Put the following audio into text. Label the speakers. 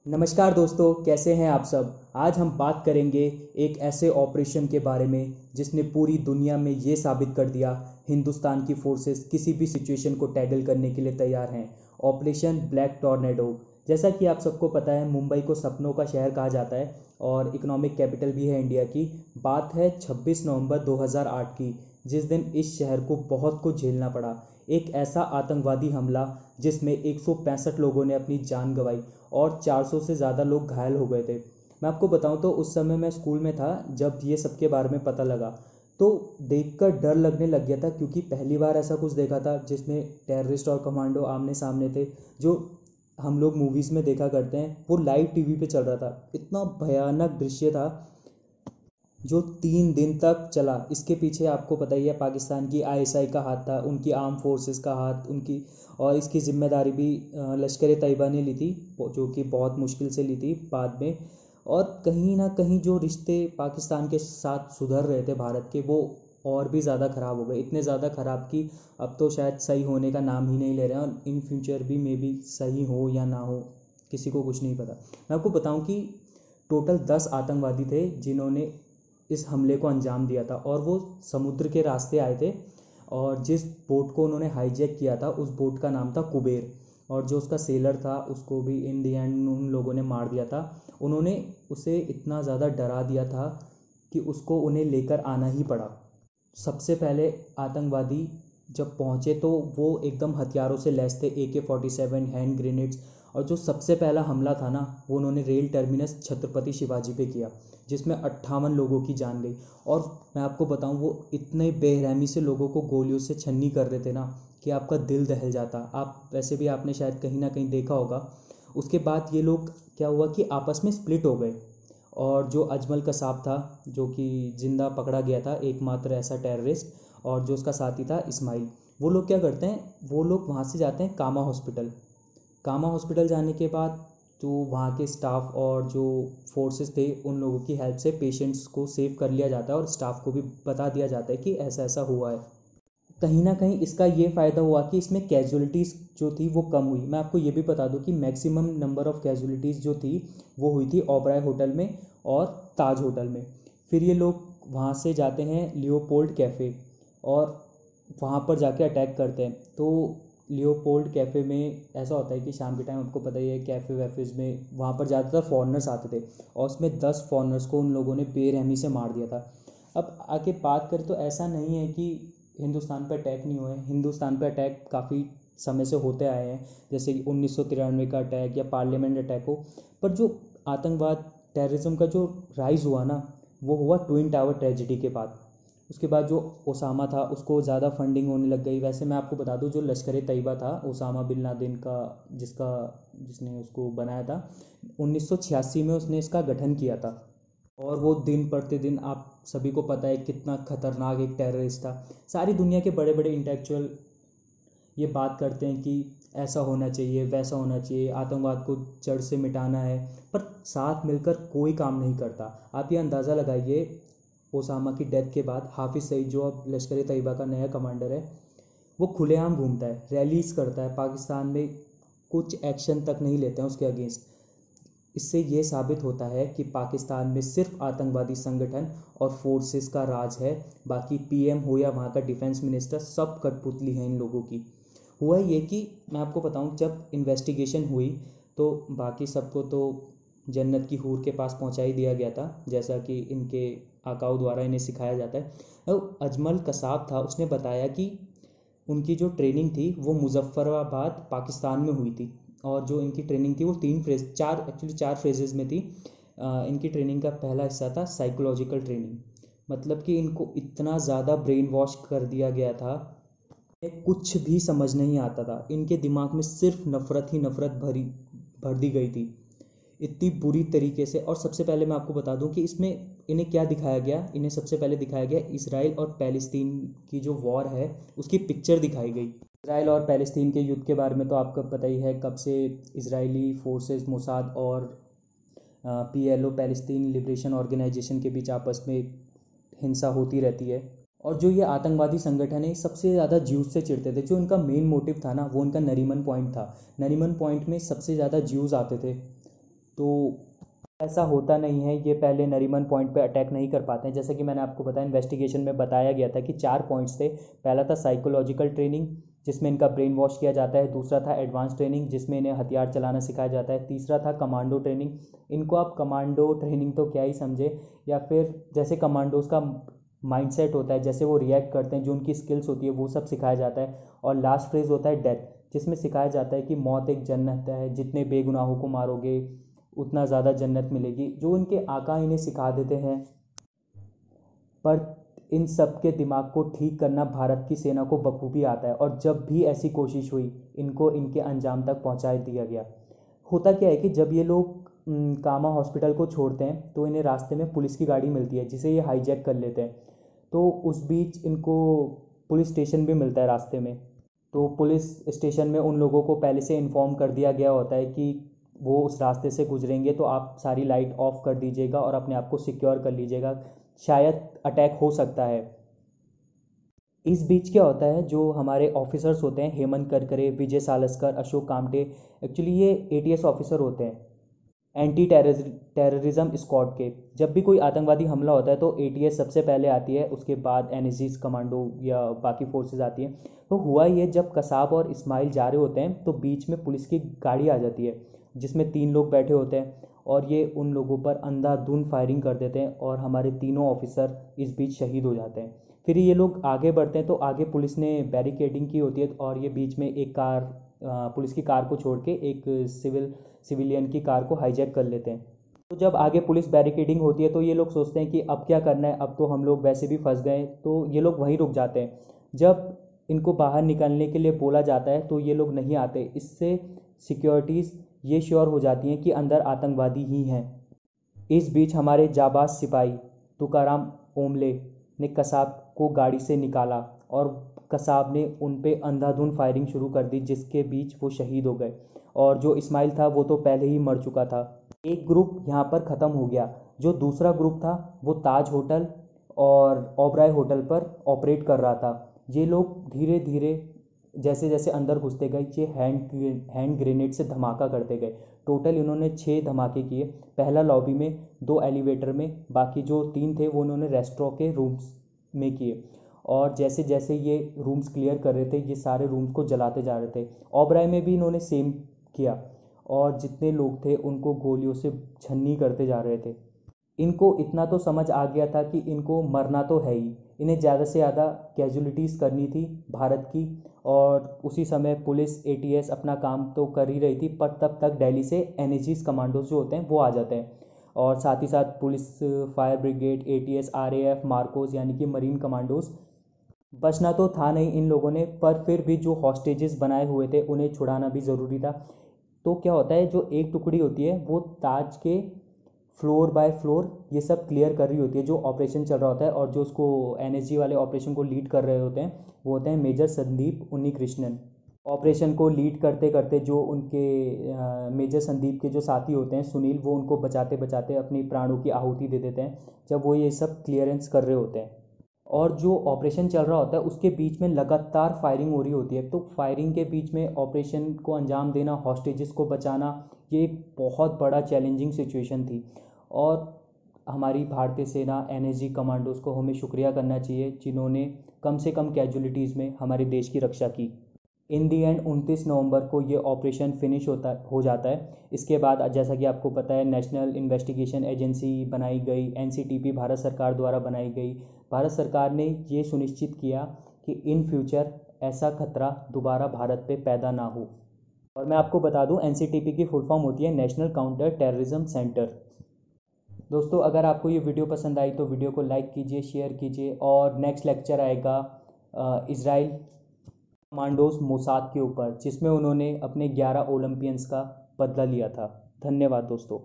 Speaker 1: नमस्कार दोस्तों, कैसे हैं आप सब। आज हम बात करेंगे एक ऐसे ऑपरेशन के बारे में जिसने पूरी दुनिया में ये साबित कर दिया हिंदुस्तान की फोर्सेस किसी भी सिचुएशन को टैकल करने के लिए तैयार हैं। Operation black tornado. जैसा कि आप सबको पता है, मुंबई को सपनों का शहर कहा जाता है और इकोनॉमिक कैपिटल भी है इंडिया की। बात है 26 नवंबर 2008 की, जिस दिन इस शहर को बहुत कुछ झेलना पड़ा। एक ऐसा आतंकवादी हमला जिसमें 165 लोगों ने अपनी जान गंवाई और 400 से ज़्यादा लोग घायल हो गए थे। मैं आपको बताऊं तो उस समय मैं स्कूल में था जब ये सब के बारे में पता लगा। तो देखकर डर लगने लग गया था, क्योंकि पहली बार ऐसा कुछ देखा था जिसमें टेररिस्ट और कमांडो आमने सामने थे। जो हम लोग मूवीज़ में देखा करते हैं वो लाइव टीवी पे चल रहा था। इतना भयानक दृश्य था जो 3 दिन तक चला। इसके पीछे आपको पता ही है, पाकिस्तान की आईएसआई का हाथ था, उनकी आर्म फोर्सेस का हाथ, उनकी। और इसकी जिम्मेदारी भी लश्कर तैयबा ने ली थी, जो कि बहुत मुश्किल से ली थी बाद में। और कहीं ना कहीं जो रिश्ते पाकिस्तान के साथ सुधर रहे थे भारत के, वो और भी ज़्यादा ख़राब हो गए। इतने ज़्यादा ख़राब कि अब तो शायद सही होने का नाम ही नहीं ले रहे हैं, और इन फ्यूचर भी मे बी सही हो या ना हो, किसी को कुछ नहीं पता। मैं आपको बताऊं कि टोटल 10 आतंकवादी थे जिन्होंने इस हमले को अंजाम दिया था, और वो समुद्र के रास्ते आए थे। और जिस बोट को उन्होंने हाईजैक किया था उस बोट का नाम था कुबेर, और जो उसका सेलर था उसको भी इन दी एंड उन लोगों ने मार दिया था। उन्होंने उसे इतना ज़्यादा डरा दिया था कि उसको उन्हें लेकर आना ही पड़ा। सबसे पहले आतंकवादी जब पहुंचे तो वो एकदम हथियारों से लैस थे, AK-47 हैंड ग्रेनेड्स। और जो सबसे पहला हमला था ना, वो उन्होंने रेल टर्मिनस छत्रपति शिवाजी पे किया, जिसमें 58 लोगों की जान गई। और मैं आपको बताऊं, वो इतने बेरहमी से लोगों को गोलियों से छन्नी कर रहे थे ना कि आपका दिल दहल जाता। आप वैसे भी आपने शायद कहीं ना कहीं देखा होगा। उसके बाद ये लोग, क्या हुआ कि आपस में स्प्लिट हो गए। और जो अजमल कसाब था, जो कि जिंदा पकड़ा गया था, एकमात्र ऐसा टेररिस्ट, और जो उसका साथी था इस्माइल, वो लोग क्या करते हैं, वो लोग वहाँ से जाते हैं कामा हॉस्पिटल। कामा हॉस्पिटल जाने के बाद तो वहाँ के स्टाफ और जो फोर्सेस थे उन लोगों की हेल्प से पेशेंट्स को सेव कर लिया जाता है, और स्टाफ को भी बता दिया जाता है कि ऐसा ऐसा हुआ है। कहीं ना कहीं इसका ये फ़ायदा हुआ कि इसमें कैजुअलिटीज़ जो थी वो कम हुई। मैं आपको ये भी बता दूं कि मैक्सिमम नंबर ऑफ़ कैजुअलिटीज़ जो थी वो हुई थी ओबराय होटल में और ताज होटल में। फिर ये लोग वहाँ से जाते हैं लियोपोल्ड कैफ़े, और वहाँ पर जाके अटैक करते हैं। तो लियोपोल्ड कैफ़े में ऐसा होता है कि शाम के टाइम, आपको पता ही है, कैफ़े वैफेज़ में वहाँ पर ज़्यादातर फॉरनर्स आते थे, और उसमें 10 फॉरनर्स को उन लोगों ने बेरहमी से मार दिया था। अब आके बात करें तो ऐसा नहीं है कि हिंदुस्तान पर अटैक नहीं हुए। हिंदुस्तान पर अटैक काफ़ी समय से होते आए हैं, जैसे कि 1993 का अटैक या पार्लियामेंट अटैक हो। पर जो आतंकवाद, टेररिज्म का जो राइज हुआ ना, वो हुआ ट्विन टावर ट्रेजिडी के बाद। उसके बाद जो ओसामा था उसको ज़्यादा फंडिंग होने लग गई। वैसे मैं आपको बता दूं, जो लश्कर तैयबा था, ओसामा बिन लादेन का, जिसने उसको बनाया था, 1986 में उसने इसका गठन किया था। और वो दिन प्रतिदिन, आप सभी को पता है कितना खतरनाक एक टेररिस्ट था। सारी दुनिया के बड़े बड़े इंटेलेक्चुअल ये बात करते हैं कि ऐसा होना चाहिए, वैसा होना चाहिए, आतंकवाद को जड़ से मिटाना है, पर साथ मिलकर कोई काम नहीं करता। आप ये अंदाज़ा लगाइए, ओसामा की डेथ के बाद हाफिज़ सईद, जो अब लश्कर तैयबा का नया कमांडर है, वो खुलेआम घूमता है, रैलीज़ करता है पाकिस्तान में, कुछ एक्शन तक नहीं लेते हैं उसके अगेंस्ट। इससे ये साबित होता है कि पाकिस्तान में सिर्फ आतंकवादी संगठन और फोर्सेस का राज है। बाकी पीएम हो या वहाँ का डिफेंस मिनिस्टर, सब कठपुतली हैं इन लोगों की। हुआ ये कि मैं आपको बताऊं, जब इन्वेस्टिगेशन हुई तो बाकी सबको तो जन्नत की हूर के पास पहुंचा ही दिया गया था, जैसा कि इनके आकाओं द्वारा इन्हें सिखाया जाता है। अब अजमल कसाब था, उसने बताया कि उनकी जो ट्रेनिंग थी वो मुजफ्फराबाद पाकिस्तान में हुई थी। और जो इनकी ट्रेनिंग थी वो 4 फेजेज़ में थी। इनकी ट्रेनिंग का पहला हिस्सा था साइकोलॉजिकल ट्रेनिंग। मतलब कि इनको इतना ज़्यादा ब्रेन वॉश कर दिया गया था कि कुछ भी समझ नहीं आता था। इनके दिमाग में सिर्फ नफ़रत ही नफ़रत भर दी गई थी, इतनी बुरी तरीके से। और सबसे पहले मैं आपको बता दूं कि इसमें इन्हें क्या दिखाया गया। इन्हें सबसे पहले दिखाया गया इसराइल और पैलेस्तीन की जो वॉर है उसकी पिक्चर दिखाई गई। इसराइल और पैलेस्तीन के युद्ध के बारे में तो आपको पता ही है, कब से इजरायली फोर्सेस, मोसाद और PLO, पैलेस्तीन लिबरेशन ऑर्गेनाइजेशन के बीच आपस में हिंसा होती रहती है। और जो ये आतंकवादी संगठन है, सबसे ज़्यादा ज्यूज से चिढ़ते थे। जो इनका मेन मोटिव था ना, वो इनका नरीमन पॉइंट था। नरीमन पॉइंट में सबसे ज़्यादा ज्यूज आते थे, तो ऐसा होता नहीं है, ये पहले नरीमन पॉइंट पे अटैक नहीं कर पाते हैं। जैसा कि मैंने आपको बताया, इन्वेस्टिगेशन में बताया गया था कि 4 पॉइंट्स थे। पहला था साइकोलॉजिकल ट्रेनिंग, जिसमें इनका ब्रेन वॉश किया जाता है। दूसरा था एडवांस ट्रेनिंग, जिसमें इन्हें हथियार चलाना सिखाया जाता है। तीसरा था कमांडो ट्रेनिंग। इनको आप कमांडो ट्रेनिंग तो क्या ही समझे, या फिर जैसे कमांडोज का माइंडसेट होता है, जैसे वो रिएक्ट करते हैं, जो उनकी स्किल्स होती है, वो सब सिखाया जाता है। और लास्ट फेज होता है डेथ, जिसमें सिखाया जाता है कि मौत एक जन्नत है, जितने बेगुनाहों को मारोगे उतना ज़्यादा जन्नत मिलेगी, जो उनके आका इन्हें सिखा देते हैं। पर इन सब के दिमाग को ठीक करना भारत की सेना को बखूबी आता है, और जब भी ऐसी कोशिश हुई, इनको इनके अंजाम तक पहुंचा दिया गया। होता क्या है कि जब ये लोग कामा हॉस्पिटल को छोड़ते हैं, तो इन्हें रास्ते में पुलिस की गाड़ी मिलती है, जिसे ये हाईजैक कर लेते हैं। तो उस बीच इनको पुलिस स्टेशन भी मिलता है रास्ते में। तो पुलिस स्टेशन में उन लोगों को पहले से इन्फॉर्म कर दिया गया होता है कि वो उस रास्ते से गुजरेंगे, तो आप सारी लाइट ऑफ कर दीजिएगा और अपने आप को सिक्योर कर लीजिएगा, शायद अटैक हो सकता है। इस बीच क्या होता है, जो हमारे ऑफिसर्स होते हैं, हेमंत करकरे, विजय सालस्कर, अशोक कामटे, एक्चुअली ये एटीएस ऑफिसर होते हैं, एंटी टेररिज्म स्क्वाड के। जब भी कोई आतंकवादी हमला होता है तो एटीएस सबसे पहले आती है, उसके बाद एनएसजी कमांडो या बाकी फोर्सेस आती हैं। तो हुआ ये, जब कसाब और इस्माइल जा रहे होते हैं, तो बीच में पुलिस की गाड़ी आ जाती है, जिसमें 3 लोग बैठे होते हैं, और ये उन लोगों पर अंधाधुंध फायरिंग कर देते हैं, और हमारे तीनों ऑफिसर इस बीच शहीद हो जाते हैं। फिर ये लोग आगे बढ़ते हैं, तो आगे पुलिस ने बैरिकेडिंग की होती है, और ये बीच में एक कार, पुलिस की कार को छोड़ के एक सिविलियन की कार को हाईजैक कर लेते हैं। तो जब आगे पुलिस बैरिकेडिंग होती है, तो ये लोग सोचते हैं कि अब क्या करना है, अब तो हम लोग वैसे भी फंस गए, तो ये लोग वहीं रुक जाते हैं। जब इनको बाहर निकलने के लिए बोला जाता है, तो ये लोग नहीं आते। इससे सिक्योरिटीज़ ये श्योर हो जाती हैं कि अंदर आतंकवादी ही हैं। इस बीच हमारे जाबाज सिपाही तुकाराम ओमले ने कसाब को गाड़ी से निकाला, और कसाब ने उन पे अंधाधुंध फायरिंग शुरू कर दी, जिसके बीच वो शहीद हो गए। और जो इस्माइल था, वो तो पहले ही मर चुका था। एक ग्रुप यहाँ पर ख़त्म हो गया। जो दूसरा ग्रुप था, वो ताज होटल और ओबराय होटल पर ऑपरेट कर रहा था। ये लोग धीरे धीरे, जैसे जैसे अंदर घुसते गए, ये हैंड ग्रेनेड से धमाका करते गए। टोटल इन्होंने 6 धमाके किए। पहला लॉबी में, 2 एलिवेटर में, बाकी जो 3 थे वो उन्होंने रेस्टोरेंट के रूम्स में किए। और जैसे जैसे ये रूम्स क्लियर कर रहे थे, ये सारे रूम्स को जलाते जा रहे थे। ओबराय में भी इन्होंने सेम किया, और जितने लोग थे उनको गोलियों से छन्नी करते जा रहे थे। इनको इतना तो समझ आ गया था कि इनको मरना तो है ही, इन्हें ज़्यादा से ज़्यादा कैजुअलिटीज़ करनी थी भारत की। और उसी समय पुलिस एटीएस अपना काम तो कर ही रही थी, पर तब तक दिल्ली से एनएसजी कमांडोज जो होते हैं वो आ जाते हैं। और साथ ही साथ police, fire brigade, ATS, RAF, Marcos यानी कि मरीन कमांडोज। बचना तो था नहीं इन लोगों ने, पर फिर भी जो हॉस्टेजेस बनाए हुए थे उन्हें छुड़ाना भी ज़रूरी था। तो क्या होता है, जो एक टुकड़ी होती है वो ताज के फ्लोर बाय फ्लोर ये सब क्लियर कर रही होती है, जो ऑपरेशन चल रहा होता है। और जो उसको एनएसजी वाले ऑपरेशन को लीड कर रहे होते हैं, वो होते हैं मेजर संदीप उन्नीकृष्णन। ऑपरेशन को लीड करते करते जो उनके मेजर संदीप के जो साथी होते हैं, सुनील, वो उनको बचाते बचाते अपनी प्राणों की आहुति दे देते हैं, जब वो ये सब क्लियरेंस कर रहे होते हैं। और जो ऑपरेशन चल रहा होता है, उसके बीच में लगातार फायरिंग हो रही होती है। तो फायरिंग के बीच में ऑपरेशन को अंजाम देना, हॉस्टेजेस को बचाना, ये एक बहुत बड़ा चैलेंजिंग सिचुएशन थी। और हमारी भारतीय सेना, एनएसजी कमांडोज को हमें शुक्रिया करना चाहिए, जिन्होंने कम से कम कैजुअलिटीज़ में हमारे देश की रक्षा की। इन दी एंड 29 नवंबर को ये ऑपरेशन फिनिश हो जाता है। इसके बाद जैसा कि आपको पता है, नेशनल इन्वेस्टिगेशन एजेंसी बनाई गई, एनसीटीपी भारत सरकार द्वारा बनाई गई। भारत सरकार ने ये सुनिश्चित किया कि इन फ्यूचर ऐसा खतरा दोबारा भारत पे पैदा ना हो। और मैं आपको बता दूं, एनसीटीपी की फुल फॉर्म होती है नेशनल काउंटर टेररिज्म सेंटर। दोस्तों, अगर आपको ये वीडियो पसंद आई तो वीडियो को लाइक कीजिए, शेयर कीजिए। और नेक्स्ट लेक्चर आएगा इज़राइल कमांडोज मोसाद के ऊपर, जिसमें उन्होंने अपने 11 ओलंपियंस का बदला लिया था। धन्यवाद दोस्तों।